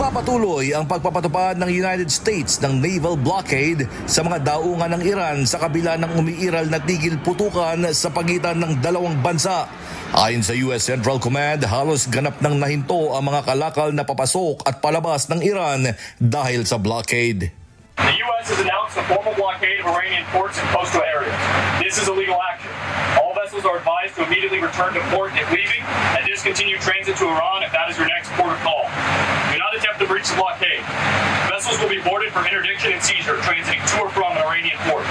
Nagpapatuloy ang pagpapatupad ng United States ng naval blockade sa mga daungan ng Iran sa kabila ng umiiral na tigil putukan sa pagitan ng dalawang bansa. Ayon sa US Central Command, halos ganap nang nahinto ang mga kalakal na papasok at palabas ng Iran dahil sa blockade. The U.S. has announced a formal blockade of Iranian ports and coastal areas. This is illegal action. All vessels are advised to immediately return to port if leaving and discontinue transit to Iran if that is your next port of call. Do not attempt to breach the blockade. Vessels will be boarded for interdiction and seizure transiting to or from an Iranian port.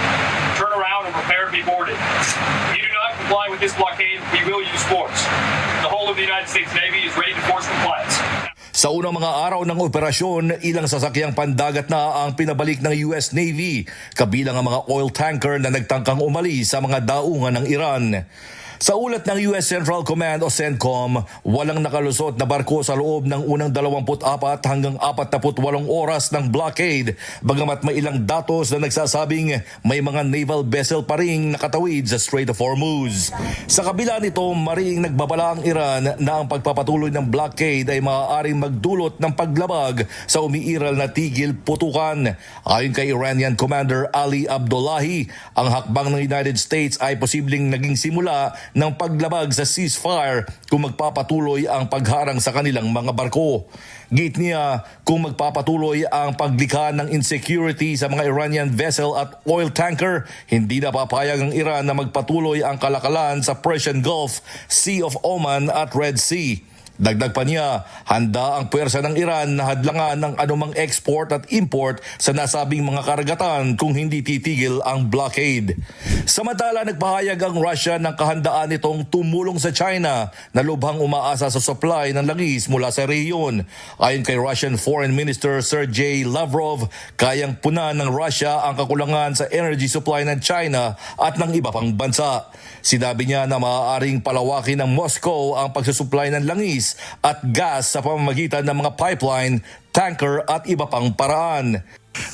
Turn around and prepare to be boarded. If you do not comply with this blockade, we will use force. The whole of the United States Navy is ready to force compliance. Sa unang mga araw ng operasyon, ilang sasakyang pandagat na ang pinabalik ng US Navy, kabilang ang mga oil tanker na nagtangkang umalis sa mga daungan ng Iran. Sa ulat ng US Central Command o CENTCOM, walang nakalusot na barko sa loob ng unang 24 hanggang 48 oras ng blockade, bagamat may ilang datos na nagsasabing may mga naval vessel pa ring nakatawid sa Strait of Hormuz. Sa kabila nito, mariing nagbabala ang Iran na ang pagpapatuloy ng blockade ay maaaring magdulot ng paglabag sa umiiral na tigil putukan. Ayon kay Iranian Commander Ali Abdullahi, ang hakbang ng United States ay posibleng naging simula ng paglabag sa ceasefire kung magpapatuloy ang pagharang sa kanilang mga barko. Git niya, kung magpapatuloy ang paglikha ng insecurity sa mga Iranian vessel at oil tanker, hindi na papayag ang Iran na magpatuloy ang kalakalan sa Persian Gulf, Sea of Oman at Red Sea. Dagdag pa niya, handa ang puwersa ng Iran na hadlangan ng anumang export at import sa nasabing mga karagatan kung hindi titigil ang blockade. Samantala, nagpahayag ang Russia ng kahandaan nitong tumulong sa China na lubhang umaasa sa supply ng langis mula sa rehiyon. Ayon kay Russian Foreign Minister Sergey Lavrov, kayang punan ng Russia ang kakulangan sa energy supply ng China at ng iba pang bansa. Sinabi niya na maaaring palawakin ng Moscow ang pagsusupply ng langis at gas sa pamamagitan ng mga pipeline, tanker at iba pang paraan.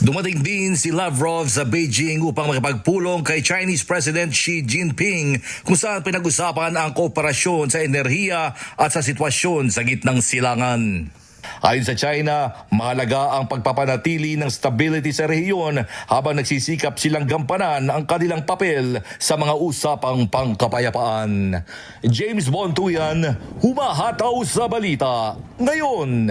Dumating din si Lavrov sa Beijing upang makipagpulong kay Chinese President Xi Jinping kung saan pinag-usapan ang kooperasyon sa enerhiya at sa sitwasyon sa gitnang silangan. Ayon sa China, mahalaga ang pagpapanatili ng stability sa rehiyon habang nagsisikap silang gampanan ang kanilang papel sa mga usapang pangkapayapaan. James Bontuyan, humahataw sa balita ngayon.